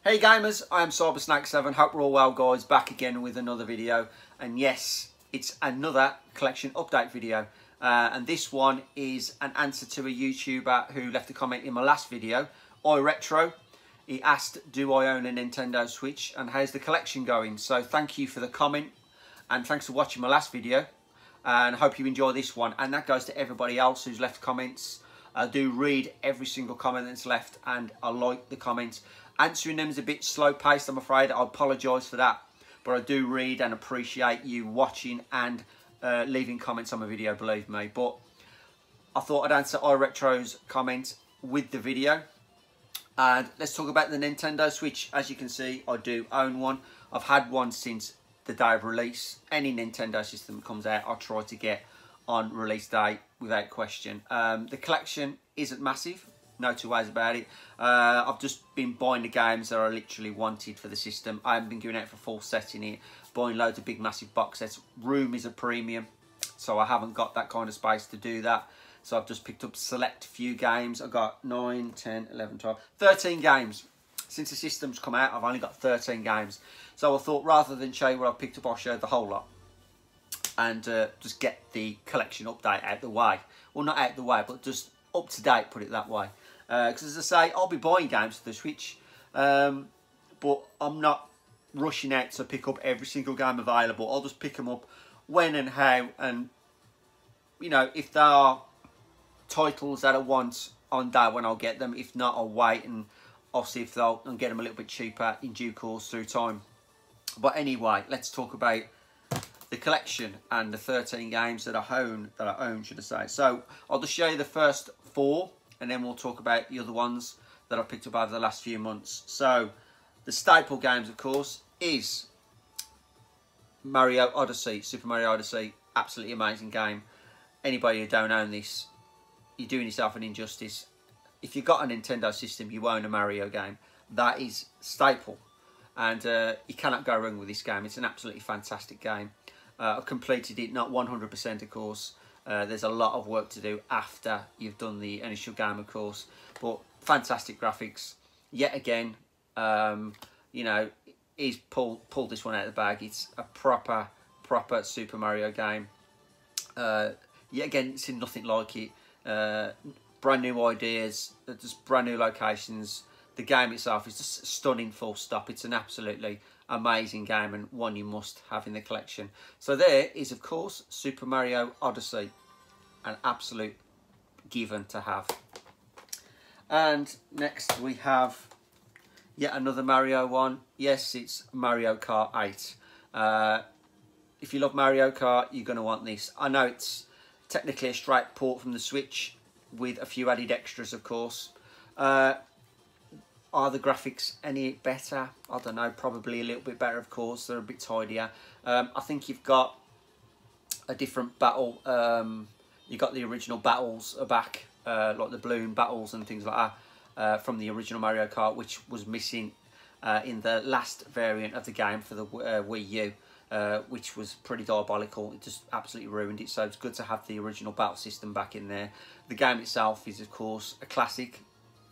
Hey gamers, I am CyberSnake7. Hope we're all well, guys. Back again with another video, and yes, it's another collection update video. And this one is an answer to a YouTuber who left a comment in my last video, iRetro. He asked, do I own a Nintendo Switch and how's the collection going? So thank you for the comment and thanks for watching my last video, and I hope you enjoy this one. And that goes to everybody else who's left comments. I do read every single comment that's left and I like the comments. Answering them is a bit slow paced, I'm afraid. I apologise for that, but I do read and appreciate you watching and leaving comments on my video, believe me. But I thought I'd answer iRetro's comment with the video. And let's talk about the Nintendo Switch. As you can see, I do own one. I've had one since the day of release. Any Nintendo system that comes out, I'll try to get on release day without question. The collection isn't massive, no two ways about it. I've just been buying the games that I literally wanted for the system. I haven't been going out for full set in it, buying loads of big massive box sets. Room is a premium, so I haven't got that kind of space to do that. So I've just picked up select few games. I've got 9, 10, 11, 12, 13 games. Since the system's come out, I've only got 13 games. So I thought rather than show you what I've picked up, I'll show the whole lot. And just get the collection update out the way. Well, not out the way, but just up to date, put it that way. Because as I say, I'll be buying games for the Switch, but I'm not rushing out to pick up every single game available. I'll just pick them up when and how, and you know, if there are titles that I want on day when I'll get them. If not, I'll wait and I'll see if they'll get them a little bit cheaper in due course through time. But anyway, let's talk about the collection and the 13 games that I own, should I say. So I'll just show you the first 4, and then we'll talk about the other ones that I've picked up over the last few months. So the staple games, of course, is Mario Odyssey, Super Mario Odyssey. Absolutely amazing game. Anybody who don't own this, you're doing yourself an injustice. If you've got a Nintendo system, you own a Mario game. That is staple, and you cannot go wrong with this game. It's an absolutely fantastic game. I've completed it, not 100% of course. There's a lot of work to do after you've done the initial game, of course. But fantastic graphics. Yet again, you know, he's pulled this one out of the bag. It's a proper Super Mario game. Yet again, it's in nothing like it. Brand new ideas, just brand new locations. The game itself is just stunning, full stop. It's an absolutely amazing game and one you must have in the collection. So there is, of course, Super Mario Odyssey, an absolute given to have. And next we have yet another Mario one. Yes, it's Mario Kart 8. If you love Mario Kart, you're going to want this. I know it's technically a straight port from the Switch with a few added extras, of course. Are the graphics any better? I don't know, probably a little bit better, of course. They're a bit tidier. I think you've got a different battle. You've got the original battles back, like the balloon battles and things like that, from the original Mario Kart, which was missing in the last variant of the game for the Wii U, which was pretty diabolical. It just absolutely ruined it. So it's good to have the original battle system back in there. The game itself is, of course, a classic.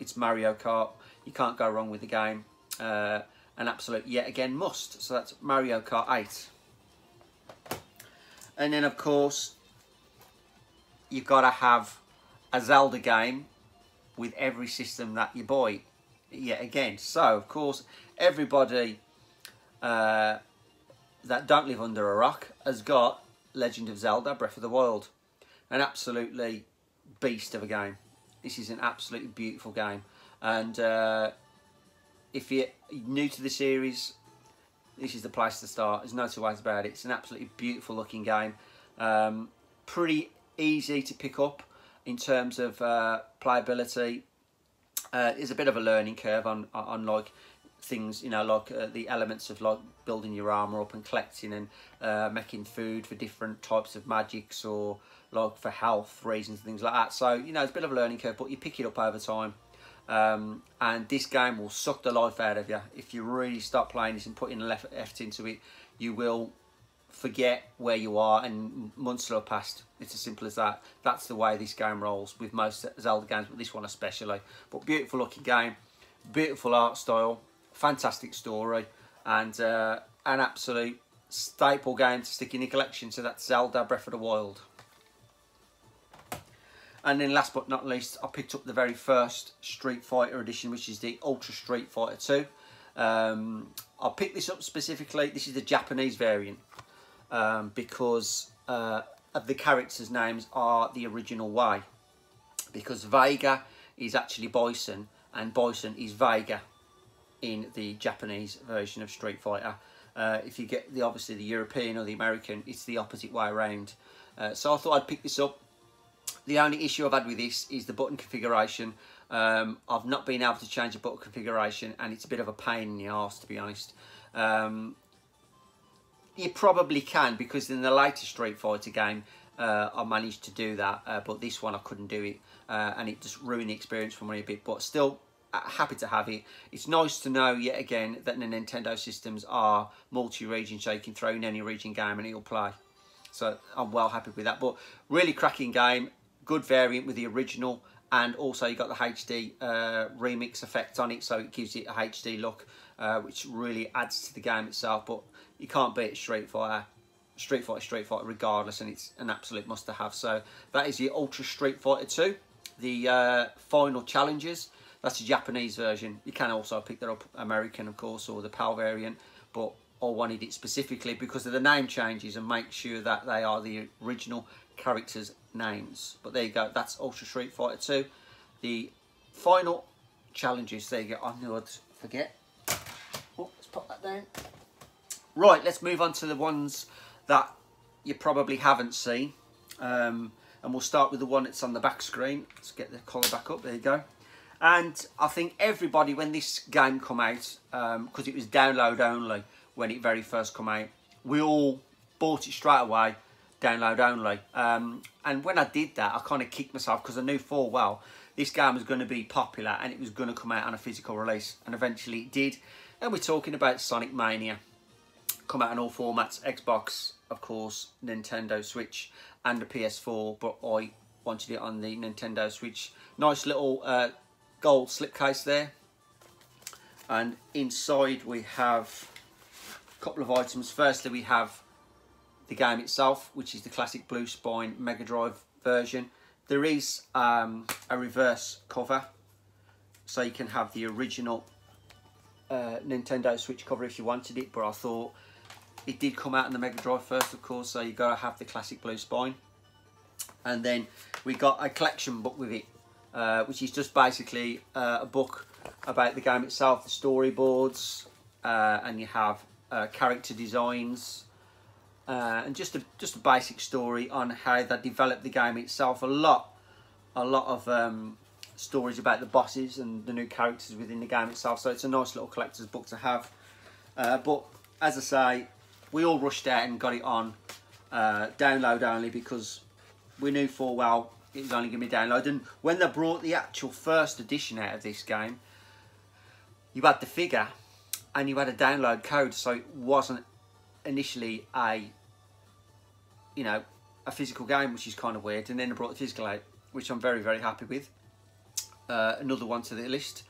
It's Mario Kart. You can't go wrong with the game. An absolute, yet again, must. So that's Mario Kart 8. And then, of course, you've got to have a Zelda game with every system that you buy, yet again. So, of course, everybody that don't live under a rock has got Legend of Zelda Breath of the Wild. An absolutely beast of a game. This is an absolutely beautiful game. And if you're new to the series, this is the place to start. There's no two ways about it. It's an absolutely beautiful looking game. Pretty easy to pick up in terms of playability. There's a bit of a learning curve on like things, you know, like the elements of like building your armor up and collecting and making food for different types of magics, or like for health reasons and things like that. So, you know, it's a bit of a learning curve, but you pick it up over time. And this game will suck the life out of you. If you really start playing this and putting effort into it, you will forget where you are and months will have passed. It's as simple as that. That's the way this game rolls with most Zelda games, but this one especially. But beautiful looking game, beautiful art style, fantastic story, and an absolute staple game to stick in your collection. So that's Zelda Breath of the Wild. And then last but not least, I picked up the very first Street Fighter edition, which is the Ultra Street Fighter 2. I picked this up specifically, this is the Japanese variant, because of the characters' names are the original way. Because Vega is actually Bison, and Bison is Vega in the Japanese version of Street Fighter. If you get obviously the European or the American, it's the opposite way around. So I thought I'd pick this up. The only issue I've had with this is the button configuration. I've not been able to change the button configuration, and it's a bit of a pain in the arse, to be honest. You probably can, because in the latest Street Fighter game, I managed to do that, but this one I couldn't do it, and it just ruined the experience for me a bit. But still, happy to have it. It's nice to know yet again that the Nintendo systems are multi-region, so you can throw in any region game and it'll play. So I'm well happy with that. But really cracking game. Good variant with the original, and also you got the HD remix effect on it, so it gives it a HD look, which really adds to the game itself. But you can't beat Street Fighter regardless, and it's an absolute must-to-have. So that is the Ultra Street Fighter 2. The final challenges, that's the Japanese version. You can also pick that up American, of course, or the PAL variant, but I wanted it specifically because of the name changes and make sure that they are the original characters' names. But there you go, that's Ultra Street Fighter 2. The final challenges, there you go. I knew I'd forget. Oh, let's pop that down. Right, let's move on to the ones that you probably haven't seen. And we'll start with the one that's on the back screen. Let's get the colour back up, there you go. And I think everybody, when this game come out, because it was download only when it very first come out, we all bought it straight away, download only. And when I did that, I kind of kicked myself, because I knew full well this game was going to be popular and it was going to come out on a physical release, and eventually it did. And we're talking about Sonic Mania. Come out in all formats, Xbox, of course, Nintendo Switch and the PS4, but I wanted it on the Nintendo Switch. Nice little gold slipcase there, and inside we have a couple of items. Firstly, we have the game itself, which is the classic Blue Spine Mega Drive version. There is a reverse cover, so you can have the original Nintendo Switch cover if you wanted it, but I thought it did come out in the Mega Drive first, of course, so you got to have the classic Blue Spine. And then we got a collection book with it, which is just basically a book about the game itself, the storyboards, and you have character designs, and just a basic story on how they developed the game itself. A lot of stories about the bosses and the new characters within the game itself. So it's a nice little collector's book to have. But as I say, we all rushed out and got it on download only, because we knew full well it was only going to be downloaded. And when they brought the actual first edition out of this game, you had the figure and you had a download code, so it wasn't initially a physical game, which is kind of weird. And then they brought the physical out, which I'm very, very happy with. Another one to the list.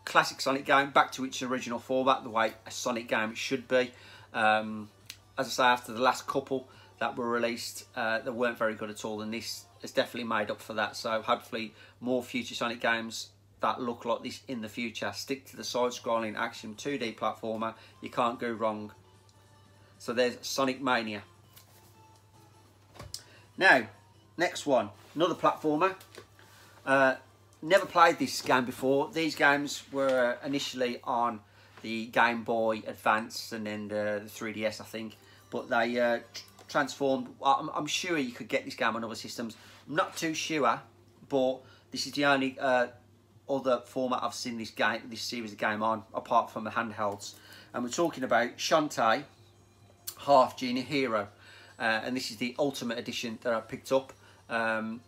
Classic Sonic game, back to its original format, the way a Sonic game should be. As I say, after the last couple that were released, they weren't very good at all, and this has definitely made up for that. So hopefully more future Sonic games that look like this in the future. Stick to the side-scrolling action 2D platformer. You can't go wrong. So there's Sonic Mania. Now, next one, another platformer. Never played this game before. These games were initially on the Game Boy Advance and then the 3DS, I think. But they transformed. I'm sure you could get this game on other systems. I'm not too sure, but this is the only other format I've seen this series of game on, apart from the handhelds. And we're talking about Shantae, HalfGenie Hero. And this is the Ultimate Edition that I picked up. And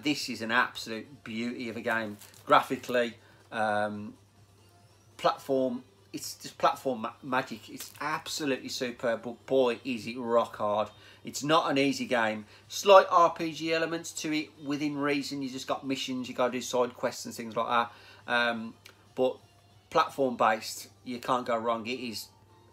this is an absolute beauty of a game. Graphically, platform, it's just platform magic. It's absolutely superb, but boy, is it rock hard. It's not an easy game. Slight RPG elements to it within reason. You just got missions, you got to do side quests and things like that. But platform based, you can't go wrong. It is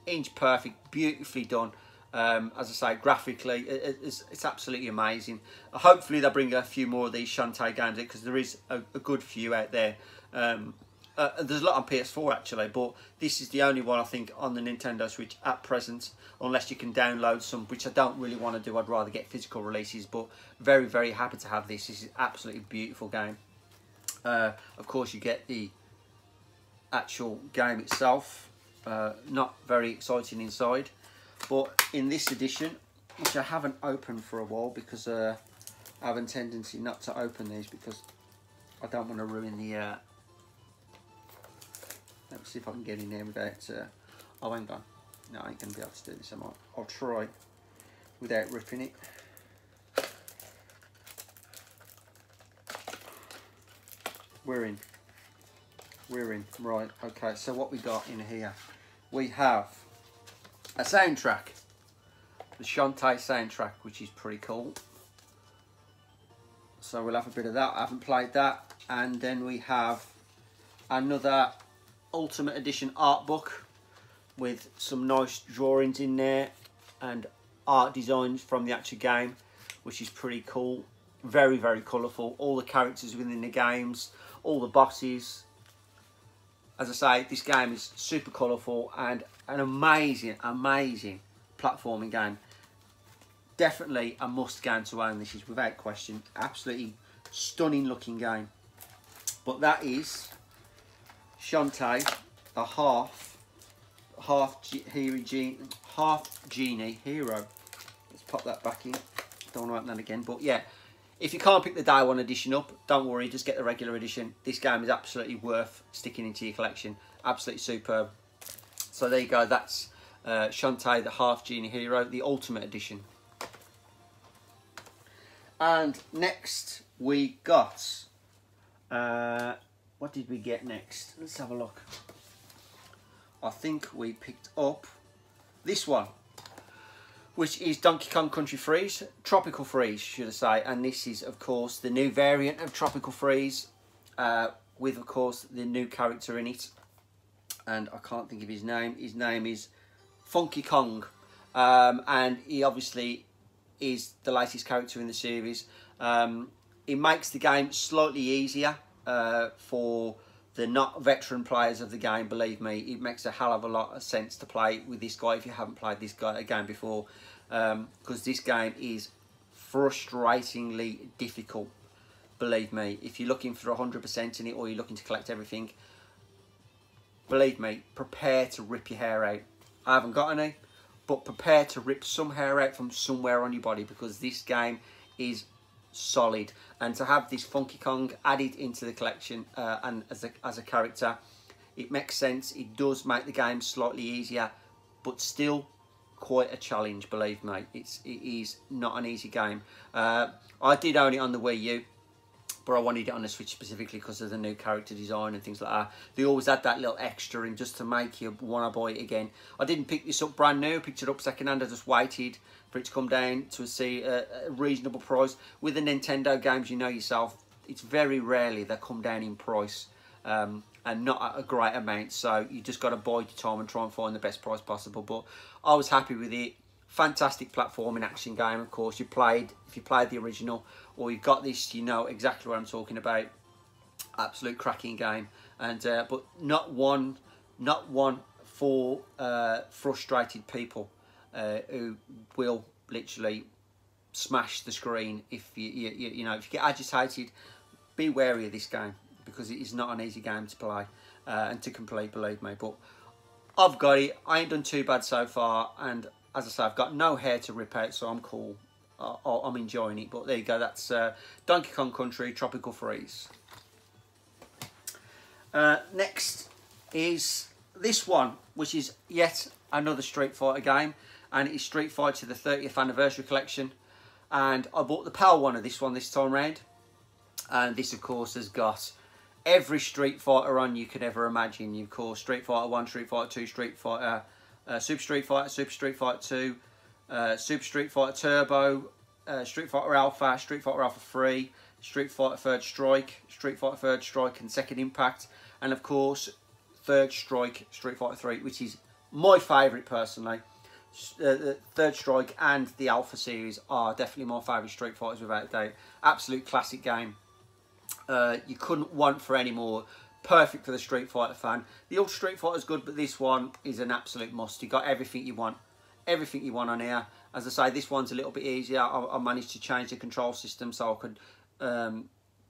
inch perfect, beautifully done. As I say, graphically, it's absolutely amazing. Hopefully they'll bring a few more of these Shantae games, because there is a good few out there. There's a lot on PS4 actually, but this is the only one I think on the Nintendo Switch at present, unless you can download some, which I don't really want to do. I'd rather get physical releases, but very, very happy to have this. This is an absolutely beautiful game. Of course, you get the actual game itself, not very exciting inside, but in this edition, which I haven't opened for a while, because I have a tendency not to open these because I don't want to ruin the let's see if I can get in there without oh, hang on, no, I ain't going to be able to do this, am I? I'll try without ripping it. We're in, right, okay, so what we got in here, we have a soundtrack, the Shantae soundtrack, which is pretty cool, so we'll have a bit of that. I haven't played that. And then we have another Ultimate Edition art book with some nice drawings in there and art designs from the actual game, which is pretty cool. Very, very colourful. All the characters within the games, all the bosses. As I say, this game is super colourful and an amazing, amazing platforming game. Definitely a must game to own. This is without question. Absolutely stunning looking game. But that is Shantae, a HalfGenie hero. Let's pop that back in. Don't want to open that again. But yeah, if you can't pick the Day 1 edition up, don't worry, just get the regular edition. This game is absolutely worth sticking into your collection. Absolutely superb. So there you go. That's Shantae, the HalfGenie hero, the Ultimate Edition. And next we got, what did we get next? Let's have a look. I think we picked up this one, which is Donkey Kong Country Freeze, Tropical Freeze, should I say. And this is, of course, the new variant of Tropical Freeze, with, of course, the new character in it. And I can't think of his name. His name is Funky Kong. And he obviously is the latest character in the series. It makes the game slightly easier for the not veteran players of the game. Believe me, it makes a hell of a lot of sense to play with this guy if you haven't played this game before, because this game is frustratingly difficult. Believe me, if you're looking for 100% in it, or you're looking to collect everything, believe me, prepare to rip your hair out. I haven't got any, but prepare to rip some hair out from somewhere on your body, because this game is solid. And to have this Funky Kong added into the collection and as a character, it makes sense. It does make the game slightly easier, but still quite a challenge, believe me. It is not an easy game. I did own it on the Wii U, but I wanted it on the Switch specifically because of the new character design and things like that. They always add that little extra in just to make you want to buy it again. I didn't pick this up brand new, I picked it up second hand. I just waited for it to come down to see a reasonable price. With the Nintendo games, you know yourself, it's very rarely they come down in price, and not at a great amount. So you just got to bide your time and try and find the best price possible. But I was happy with it. Fantastic platforming action game, of course. If you played the original, or you've got this, you know exactly what I'm talking about. Absolute cracking game, and but not one for frustrated people who will literally smash the screen if you know, if you get agitated. Be wary of this game, because it is not an easy game to play and to complete, believe me. But I've got it. I ain't done too bad so far, and as I say, I've got no hair to rip out, so I'm cool. I'm enjoying it. But there you go. That's Donkey Kong Country Tropical Freeze. Next is this one, which is yet another Street Fighter game, and it is Street Fighter the 30th Anniversary Collection. And I bought the PAL one of this one this time round. And this, of course, has got every Street Fighter on you could ever imagine. Of course, Street Fighter 1, Street Fighter 2, Street Fighter, Super Street Fighter, Super Street Fighter 2, Super Street Fighter Turbo, Street Fighter Alpha 3, Street Fighter Third Strike, Street Fighter Third Strike and Second Impact, and of course Third Strike Street Fighter 3, which is my favourite personally. Third Strike and the Alpha series are definitely my favourite Street Fighters without a doubt. Absolute classic game. You couldn't want for any more. Perfect for the Street Fighter fan. The old Street Fighter is good, but this one is an absolute must. You got everything you want. Everything you want on here. As I say, this one's a little bit easier. I managed to change the control system so I could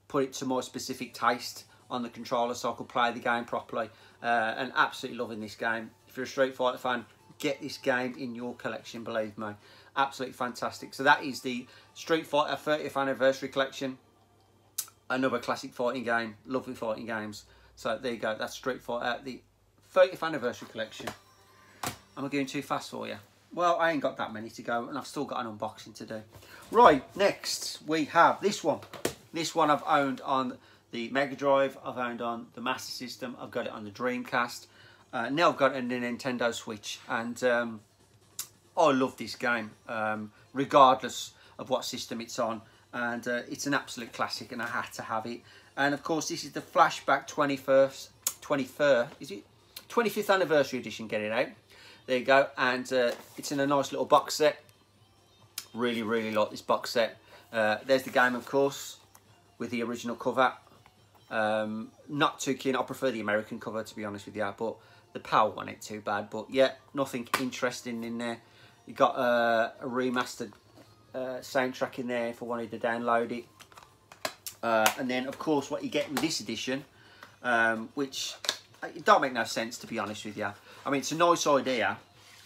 put it to my specific taste on the controller so I could play the game properly. And absolutely loving this game. If you're a Street Fighter fan, get this game in your collection, believe me. Absolutely fantastic. So that is the Street Fighter 30th Anniversary Collection. Another classic fighting game. Lovely fighting games. So there you go. That's Street Fighter, the 30th Anniversary Collection. Am I going too fast for you? Well, I ain't got that many to go, and I've still got an unboxing to do. Right, next we have this one. This one I've owned on the Mega Drive. I've owned on the Master System. I've got it on the Dreamcast. Now I've got it on the Nintendo Switch, and I love this game, regardless of what system it's on. And it's an absolute classic, and I had to have it. And of course, this is the Flashback 25th Anniversary Edition. Get it out. There you go. And it's in a nice little box set. Really, really like this box set. There's the game, of course, with the original cover. Not too keen. I prefer the American cover, to be honest with you. But the PAL one ain't too bad. But yeah, nothing interesting in there. You got a remastered soundtrack in there if I wanted to download it. And then, of course, what you get with this edition, which it don't make no sense, to be honest with you. I mean, it's a nice idea,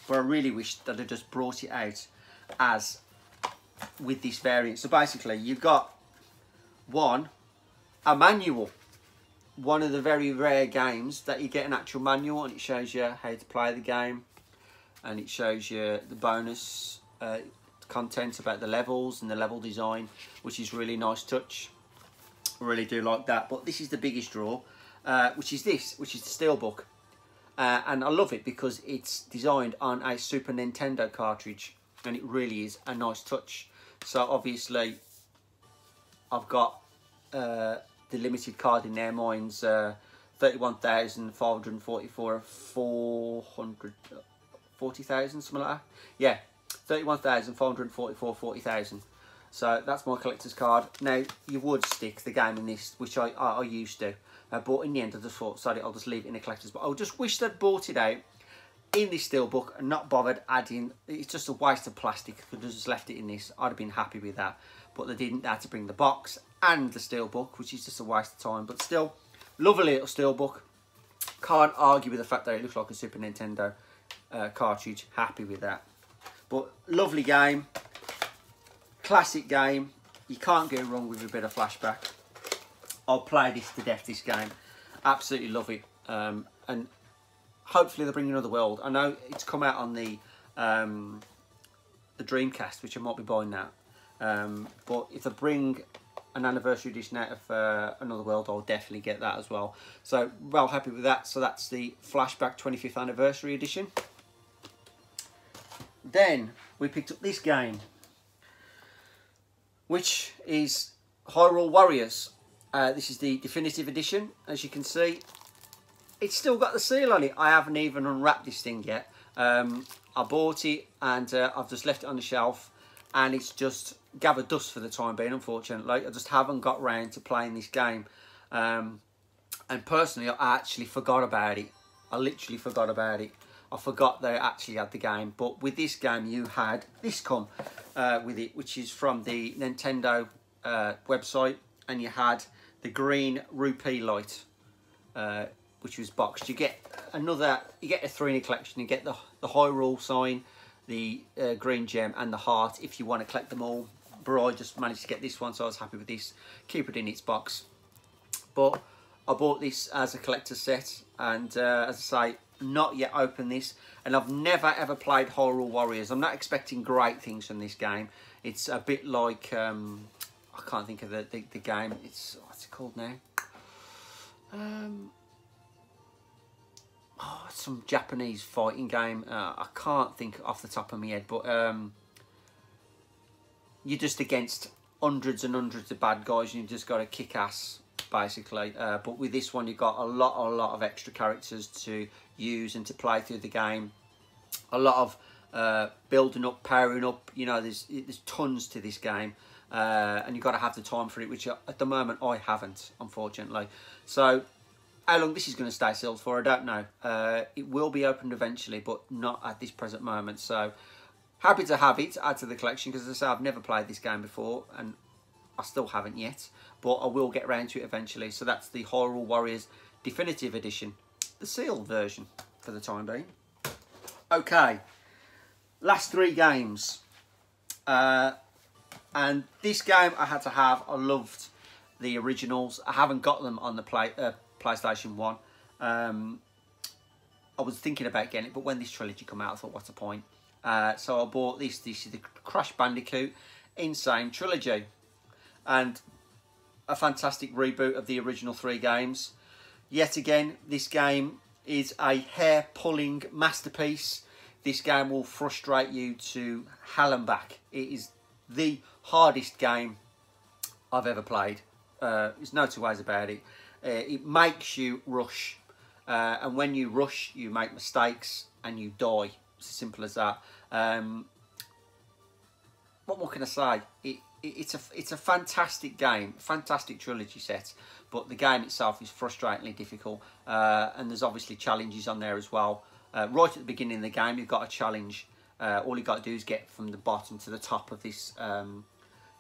but I really wish that they just brought it out as with this variant. So basically, you've got a manual. One of the very rare games that you get an actual manual, and it shows you how to play the game, and it shows you the bonus content about the levels and the level design, which is really nice touch. I really do like that. But this is the biggest draw, which is the Steelbook. And I love it because it's designed on a Super Nintendo cartridge, and it really is a nice touch. So obviously I've got the limited card in there. Mine's 31,544 440,000, something like that. Yeah, 31,444 40,000. So that's my collector's card. Now, you would stick the game in this, which I used to. But in the end, I just thought, sorry, I'll just leave it in the collector's. But I just wish they'd bought it out in this Steelbook and not bothered adding. It's just a waste of plastic. If they just left it in this, I'd have been happy with that. But they didn't. They had to bring the box and the Steelbook, which is just a waste of time. But still, lovely little Steelbook. Can't argue with the fact that it looks like a Super Nintendo cartridge. Happy with that. But lovely game. Classic game. You can't go wrong with a bit of Flashback. I'll play this to death, this game. Absolutely love it. And hopefully they'll bring another world. I know it's come out on the Dreamcast, which I might be buying now. But if they bring an anniversary edition out of Another World, I'll definitely get that as well. So, well happy with that. So that's the Flashback 25th Anniversary Edition. Then we picked up this game, which is Hyrule Warriors. This is the definitive edition. As you can see, it's still got the seal on it. I haven't even unwrapped this thing yet. I bought it and I've just left it on the shelf, and it's just gathered dust for the time being, unfortunately. I just haven't got round to playing this game. And personally, I actually forgot about it. I literally forgot about it. I forgot they actually had the game. But with this game, you had this come with it, which is from the Nintendo website. And you had the green rupee light, which was boxed. You get a 3 in a collection. You get the Hyrule sign, the green gem, and the heart if you want to collect them all. But I just managed to get this one, so I was happy with this. Keep it in its box. But I bought this as a collector's set, and as I say, not yet opened this. And I've never ever played Hyrule Warriors. I'm not expecting great things from this game. It's a bit like I can't think of the game. It's what's it called now? It's some Japanese fighting game. I can't think off the top of my head, but you're just against hundreds and hundreds of bad guys, and you just got to kick ass basically. But with this one, you've got a lot of extra characters to use and to play through the game. A lot of building up, powering up. You know, there's tons to this game, and you've got to have the time for it, which at the moment I haven't, unfortunately. So how long this is going to stay sealed for, I don't know. It will be opened eventually, but not at this present moment. So happy to have it, add to the collection, because as I say, I've never played this game before, and I still haven't yet, but I will get around to it eventually. So that's the Hyrule Warriors Definitive Edition, the sealed version for the time being. Okay, last 3 games. And this game I had to have. I loved the originals. I haven't got them on the PlayStation 1. I was thinking about getting it, but when this trilogy come out, I thought, what's the point? So I bought this. This is the Crash Bandicoot Insane Trilogy. And a fantastic reboot of the original 3 games. Yet again, this game is a hair-pulling masterpiece. This game will frustrate you to hell and back. It is the hardest game I've ever played. There's no 2 ways about it. It makes you rush. And when you rush, you make mistakes and you die. It's as simple as that. What more can I say? It's a fantastic game, fantastic trilogy set, but the game itself is frustratingly difficult, and there's obviously challenges on there as well. Right at the beginning of the game, you've got a challenge. All you've got to do is get from the bottom to the top of this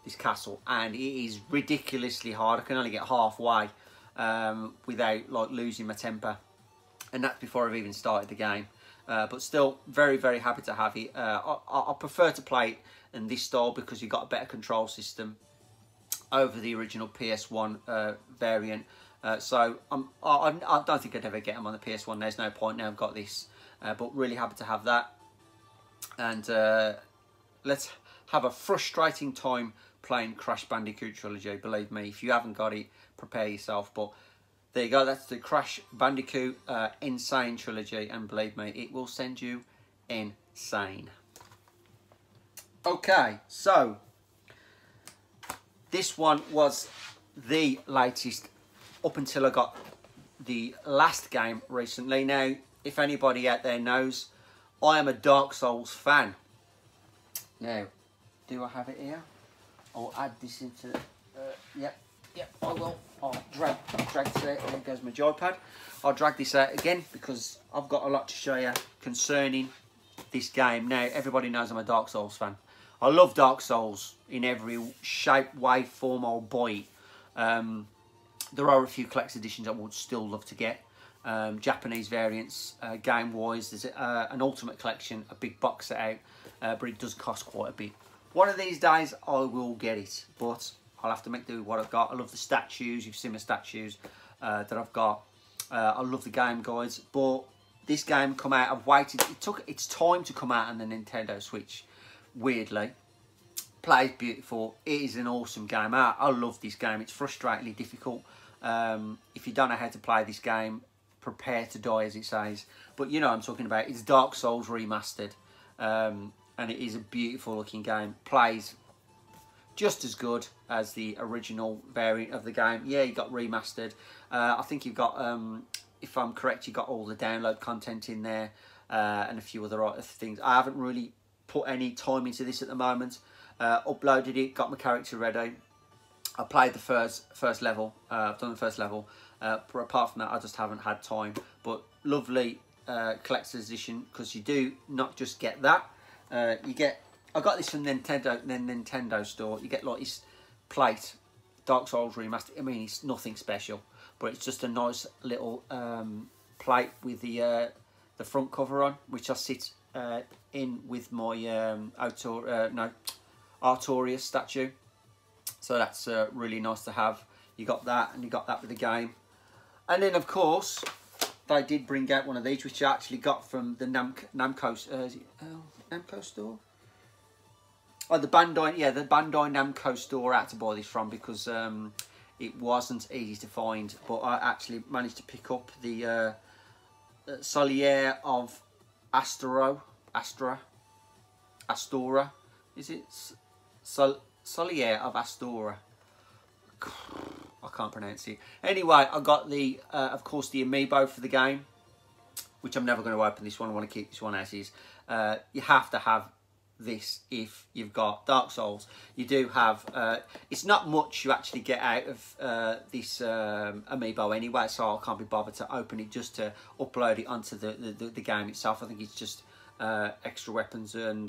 this castle, and it is ridiculously hard. I can only get halfway without like losing my temper, and that's before I've even started the game. But still, very happy to have it. I prefer to play it in this style because you've got a better control system over the original PS1 variant. So I don't think I'd ever get them on the PS1. There's no point now. I've got this, but really happy to have that. And let's have a frustrating time playing Crash Bandicoot Trilogy. Believe me, if you haven't got it, prepare yourself. But there you go. That's the Crash Bandicoot Insane Trilogy, and believe me, it will send you insane. Okay, so this one was the latest up until I got the last game recently. Now, if anybody out there knows, I am a Dark Souls fan. Now, do I have it here? I'll add this into... yep, I will. I'll drag this out. There goes my joypad. I'll drag this out again because I've got a lot to show you concerning this game. Now, everybody knows I'm a Dark Souls fan. I love Dark Souls in every shape, way, form, I'll buy it. There are a few collector's editions I would still love to get. Japanese variants, game-wise. There's an Ultimate Collection, a big box set out, but it does cost quite a bit. One of these days, I will get it, but I'll have to make do with what I've got. I love the statues. You've seen my statues that I've got. I love the game guides, but this game come out. I've waited. It took its time to come out on the Nintendo Switch. Weirdly, plays beautiful. It is an awesome game. I love this game. It's frustratingly difficult. If you don't know how to play this game, prepare to die, as it says. But you know what I'm talking about. It's Dark Souls Remastered, and it is a beautiful looking game. Plays just as good as the original variant of the game. Yeah, you got remastered. I think you've got, if I'm correct, you've got all the download content in there, and a few other things. I haven't really put any time into this at the moment. Uploaded it, got my character ready. I played the first level. I've done the first level. But apart from that, I just haven't had time. But lovely collector's edition, because you do not just get that. You get. I got this from the Nintendo store. You get like this plate, Dark Souls Remastered. I mean, it's nothing special, but it's just a nice little plate with the front cover on, which I sit in with my Artorias statue. So that's really nice to have. You got that, and you got that with the game. And then, of course, they did bring out one of these, which I actually got from the Namco store. Oh, the Bandai, yeah, the Bandai Namco store I had to buy this from because it wasn't easy to find. But I actually managed to pick up the Solier of Astora. Is it? Solier of Astora. I can't pronounce it. Anyway, I got the, of course, the Amiibo for the game, which I'm never going to open this one. I want to keep this one as is. You have to have this if you've got Dark Souls. You do have, it's not much you actually get out of this Amiibo anyway, so I can't be bothered to open it just to upload it onto the game itself. I think it's just extra weapons and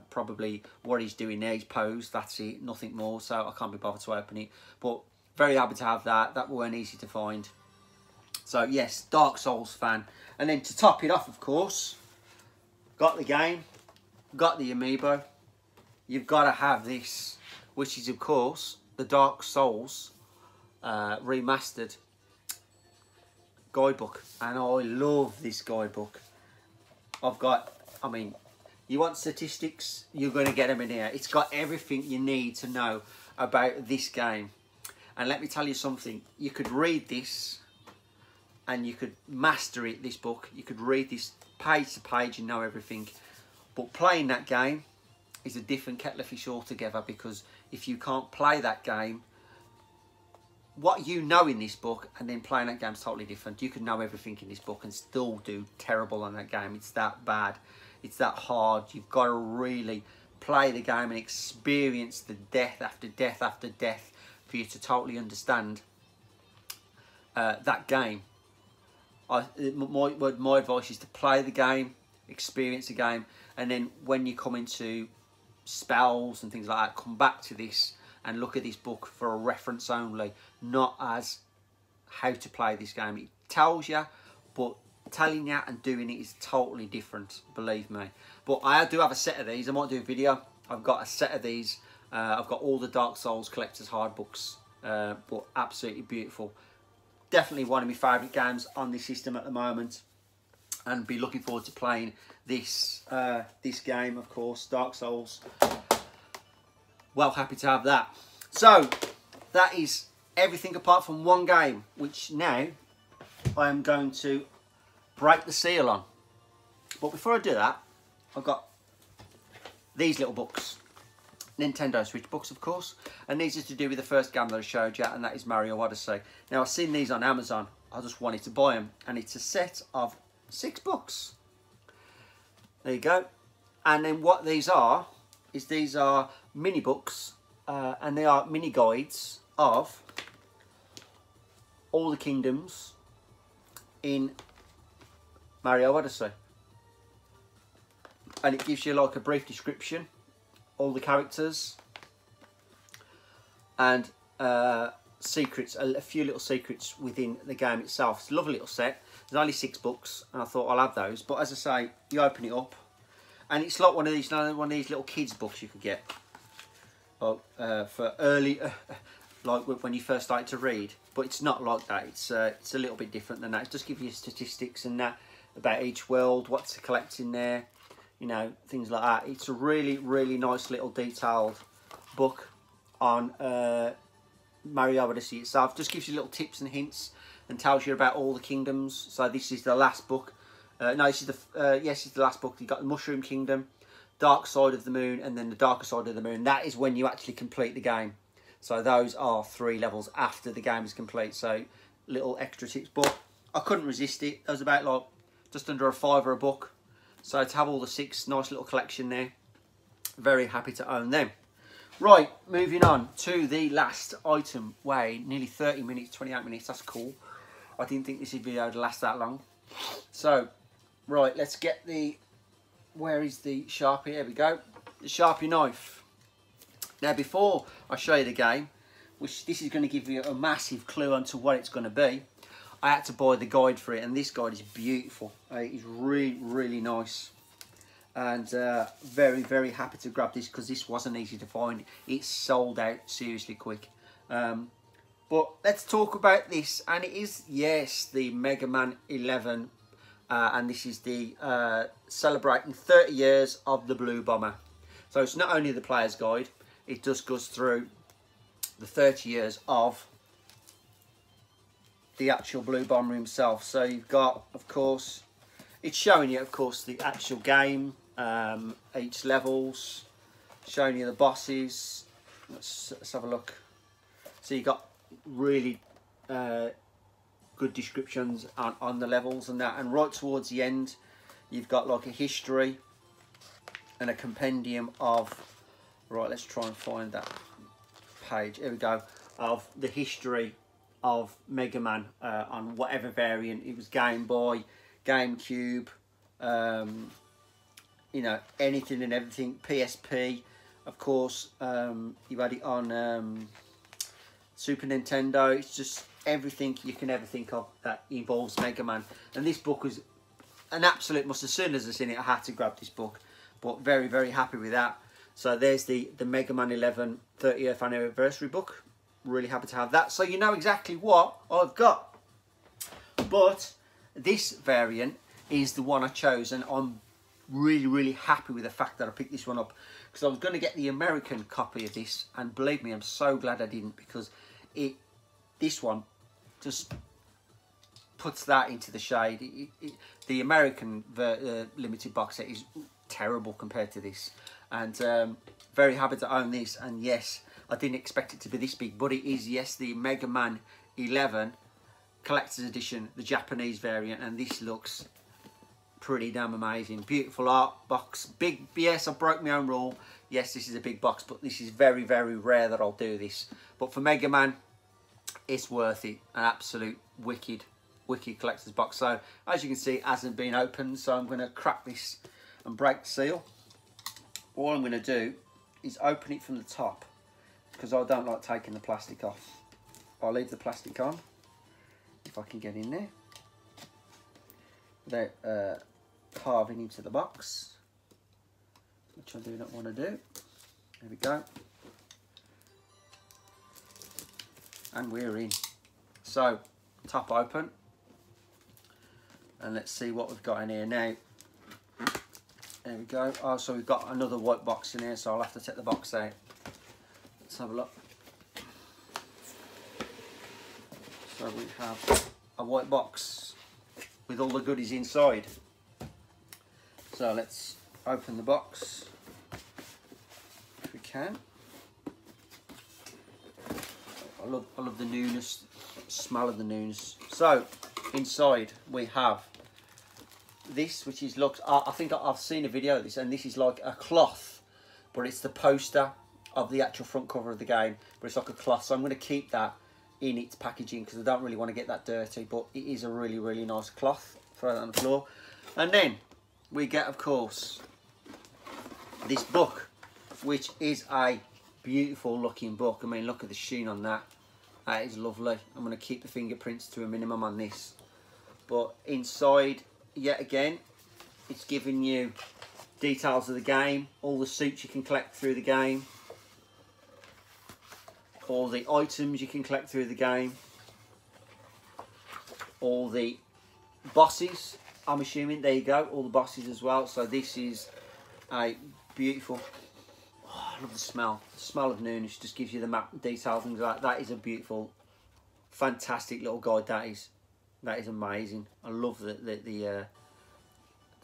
probably what he's doing there, he's posed, that's it, nothing more, so I can't be bothered to open it. But very happy to have that. That weren't easy to find. So yes, Dark Souls fan. And then to top it off, of course, got the game, got the Amiibo. You've got to have this, which is of course the Dark Souls Remastered guidebook. And I love this guidebook. I've got, I mean, you want statistics, you're going to get them in here. It's got everything you need to know about this game. And let me tell you something, you could read this and you could master it, this book. You could read this page to page and know everything. But playing that game is a different kettle of fish altogether, because if you can't play that game, what you know in this book and then playing that game is totally different. You can know everything in this book and still do terrible on that game. It's that bad. It's that hard. You've got to really play the game and experience the death after death after death for you to totally understand that game. My advice is to play the game, experience the game, and then when you come into spells and things like that, come back to this and look at this book for a reference only, not as how to play this game. It tells you, but telling you and doing it is totally different, believe me. But I do have a set of these. I might do a video. I've got a set of these. I've got all the Dark Souls collector's hard books, but absolutely beautiful. Definitely one of my favourite games on this system at the moment, and be looking forward to playing this this game, of course, Dark Souls. Well, happy to have that. So that is everything apart from one game, which now I am going to break the seal on. But before I do that, I've got these little books. Nintendo Switch books, of course, and these are to do with the first game that I showed you, and that is Mario Odyssey. Now, I've seen these on Amazon. I just wanted to buy them, and it's a set of 6 books. There you go. And then what these are is these are mini books, and they are mini guides of all the kingdoms in Mario Odyssey, and it gives you like a brief description, all the characters, and secrets, a few little secrets within the game itself. It's a lovely little set. There's only 6 books, and I thought I'll have those. But as I say, you open it up, and it's like one of these little kids books you could get for early, like when you first started to read. But it's not like that. It's a little bit different than that. It just gives you statistics and that about each world, what's to collect in there, you know, things like that. It's a really, really nice little detailed book on Mario Odyssey itself. Just gives you little tips and hints and tells you about all the kingdoms. So this is the last book. No, this is the yes, it's the last book. You've got the Mushroom Kingdom, Dark Side of the Moon, and then the Darker Side of the Moon. That is when you actually complete the game. So those are 3 levels after the game is complete. So little extra tips, but I couldn't resist it. It was about like just under a £5 a book. So to have all the 6, nice little collection there. Very happy to own them. Right, moving on to the last item. Wow, nearly 30 minutes, 28 minutes. That's cool. I didn't think this video would last that long. So, right, let's get the... Where is the Sharpie? Here we go. The Sharpie knife. Now, before I show you the game, which this is going to give you a massive clue onto what it's going to be, I had to buy the guide for it, and this guide is beautiful. It is really, really nice. And very, very happy to grab this because this wasn't easy to find. It's sold out seriously quick. But let's talk about this. And it is, yes, the Mega Man 11. And this is the celebrating 30 years of the Blue Bomber. So it's not only the player's guide, it just goes through the 30 years of the actual Blue Bomber himself. So you've got, of course, it's showing you, of course, the actual game, each levels, showing you the bosses. Let's have a look. So you've got really good descriptions on the levels and that. And right towards the end, you've got like a history and a compendium of, right, let's try and find that page, here we go, of the history of Mega Man on whatever variant. It was Game Boy, GameCube, you know, anything and everything, PSP, of course, you had it on Super Nintendo. It's just everything you can ever think of that involves Mega Man. And this book was an absolute must. As soon as I seen it, I had to grab this book. But very, very happy with that. So there's the Mega Man 11 30th anniversary book. Really happy to have that. So you know exactly what I've got. But this variant is the one I chose, and I'm really, really happy with the fact that I picked this one up, because I was going to get the American copy of this, and believe me, I'm so glad I didn't, because this one just puts that into the shade. The American limited box set is terrible compared to this, and very happy to own this. And yes, I didn't expect it to be this big, but it is, yes, the Mega Man 11 collector's edition, the Japanese variant, and this looks pretty damn amazing. Beautiful art box, big. Yes, I broke my own rule. Yes, this is a big box, but this is very, very rare that I'll do this. But for Mega Man, it's worth it. An absolute wicked collector's box. So as you can see, it hasn't been opened, so I'm going to crack this and break the seal. All I'm going to do is open it from the top, because I don't like taking the plastic off. I'll leave the plastic on if I can get in there without carving into the box, which I do not want to do. There we go, and we're in. So top open, and let's see what we've got in here now. There we go. Oh, so we've got another white box in here, so I'll have to take the box out. Let's have a look. So we have a white box with all the goodies inside. So let's open the box if we can. I love the newness, smell of the newness. So inside we have this, which is looked. I think I've seen a video of this, and this is like a cloth, but it's the poster of the actual front cover of the game, but it's like a cloth. So I'm going to keep that in its packaging, because I don't really want to get that dirty, but it is a really, really nice cloth. Throw that on the floor. And then we get, of course, this book, which is a beautiful looking book. I mean, look at the sheen on that. That is lovely. I'm going to keep the fingerprints to a minimum on this. But inside, yet again, it's giving you details of the game, all the suits you can collect through the game, all the items you can collect through the game, all the bosses, I'm assuming. There you go, all the bosses as well. So this is a beautiful, oh, I love the smell. The smell of newness just gives you the map details, things like that. That is a beautiful, fantastic little guide. That is amazing. I love the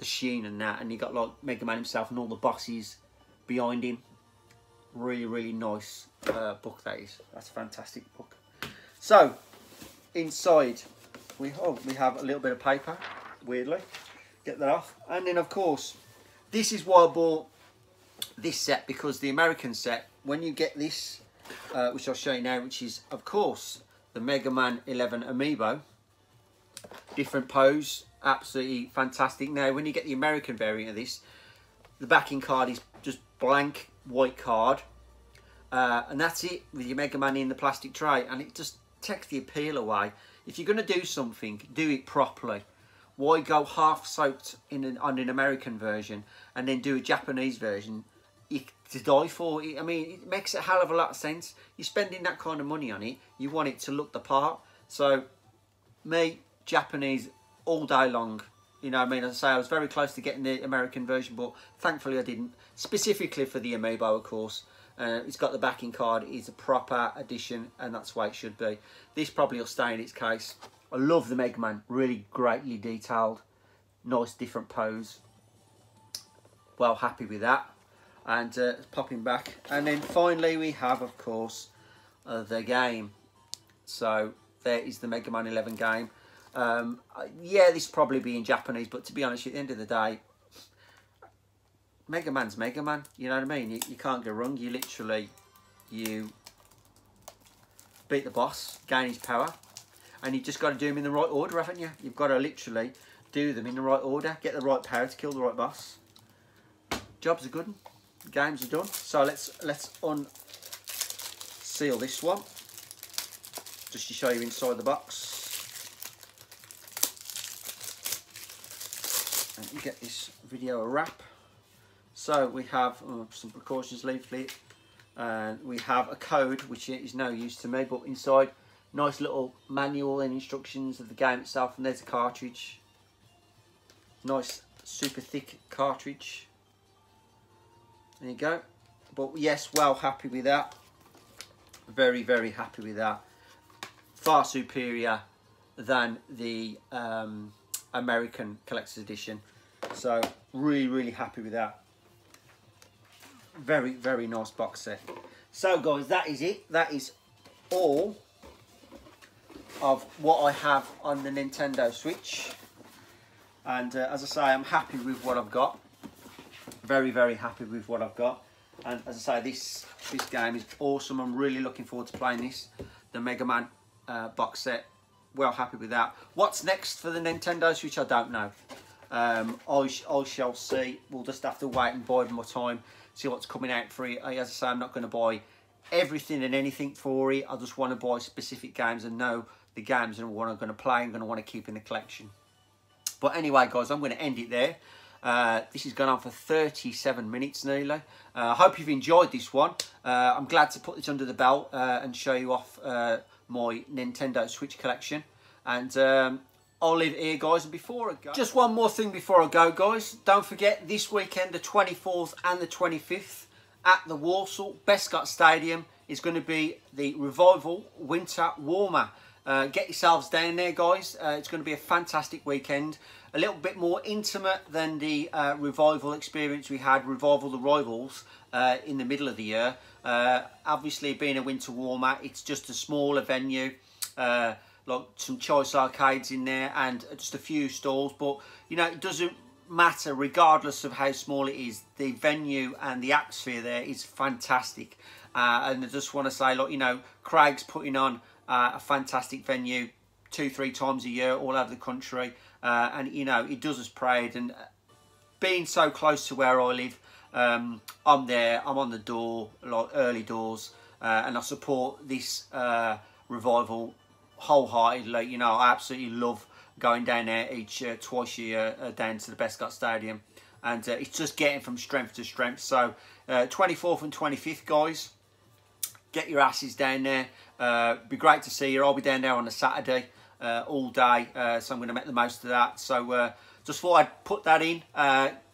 sheen and that, and you got like Mega Man himself and all the bosses behind him. Really, really nice book that is. That's a fantastic book. So inside we have a little bit of paper, weirdly. Get that off. And then of course, this is why I bought this set, because the American set, when you get this, which I'll show you now, which is of course the Mega Man 11 Amiibo, different pose, absolutely fantastic. Now when you get the American variant of this, the backing card is just blank white card, and that's it, with your Mega Man in the plastic tray, and it just takes the appeal away. If you're going to do something, do it properly. Why go half soaked on an American version and then do a Japanese version to die for? I mean, it makes a hell of a lot of sense. You're spending that kind of money on it, you want it to look the part. So me, Japanese all day long. You know what I mean? As I say, I was very close to getting the American version, but thankfully I didn't. Specifically for the Amiibo, of course. It's got the backing card. It's a proper edition, and that's the way it should be. This probably will stay in its case. I love the Mega Man. Really greatly detailed. Nice different pose. Well, happy with that. And popping back. And then finally we have, of course, the game. So there is the Mega Man 11 game. Yeah, this will probably be in Japanese, but to be honest, at the end of the day, Mega Man's Mega Man. You know what I mean? You can't go wrong. You literally, you beat the boss, gain his power, and you've just got to do them in the right order, haven't you? You've got to literally do them in the right order, get the right power to kill the right boss. Jobs are good. Games are done. So let's unseal this one, just to show you inside the box. And you get this video a wrap. So we have some precautions leaflet, and we have a code which is no use to me, but inside nice little manual and instructions of the game itself, and there's a cartridge. Nice super thick cartridge. There you go. But yes, well happy with that. Very, very happy with that. Far superior than the American Collector's Edition. So really, really happy with that. Very, very nice box set. So guys, that is it. That is all of what I have on the Nintendo Switch. And as I say, I'm happy with what I've got. Very, very happy with what I've got. And as I say, this game is awesome. I'm really looking forward to playing this. The Mega Man box set. Well happy with that. What's next for the Nintendo Switch, I don't know. I shall see. We'll just have to wait and bide my time, see what's coming out for it. As I say, I'm not going to buy everything and anything for it. I just want to buy specific games and know the games and what I'm going to play and going to want to keep in the collection. But anyway, guys, I'm going to end it there. This has gone on for 37 minutes nearly. I hope you've enjoyed this one. I'm glad to put this under the belt and show you off my Nintendo Switch collection. And I'll leave it here, guys. And before I go, just one more thing before I go, guys. Don't forget, this weekend, the 24th and the 25th, at the Walsall Besgot Stadium, is going to be the Revival Winter Warmer. Get yourselves down there, guys. It's going to be a fantastic weekend. A little bit more intimate than the Revival experience we had, Revival the Rivals, in the middle of the year. Obviously, being a winter warmer, it's just a smaller venue. Like some choice arcades in there and just a few stalls. But, you know, it doesn't matter regardless of how small it is. The venue and the atmosphere there is fantastic. And I just want to say, look, you know, Craig's putting on a fantastic venue 2-3 times a year all over the country, and you know, it does us proud. And being so close to where I live, I'm there, I'm on the door, like early doors, and I support this Revival wholeheartedly. You know, I absolutely love going down there twice a year down to the Besgot Stadium, and it's just getting from strength to strength. So 24th and 25th, guys, get your asses down there. Be great to see you. I'll be down there on a Saturday all day, so I'm going to make the most of that. So just thought I'd put that in,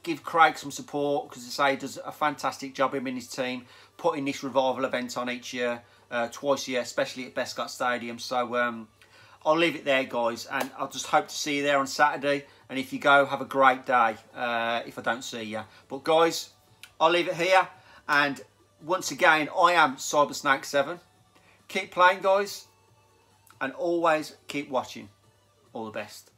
give Craig some support, because I say he does a fantastic job, him and his team, putting this Revival event on each year, twice a year, especially at Besgot Stadium. So I'll leave it there, guys, and I'll just hope to see you there on Saturday. And if you go, have a great day if I don't see you. But guys, I'll leave it here, and once again, I am CyberSnake7. Keep playing, guys, and always keep watching. All the best.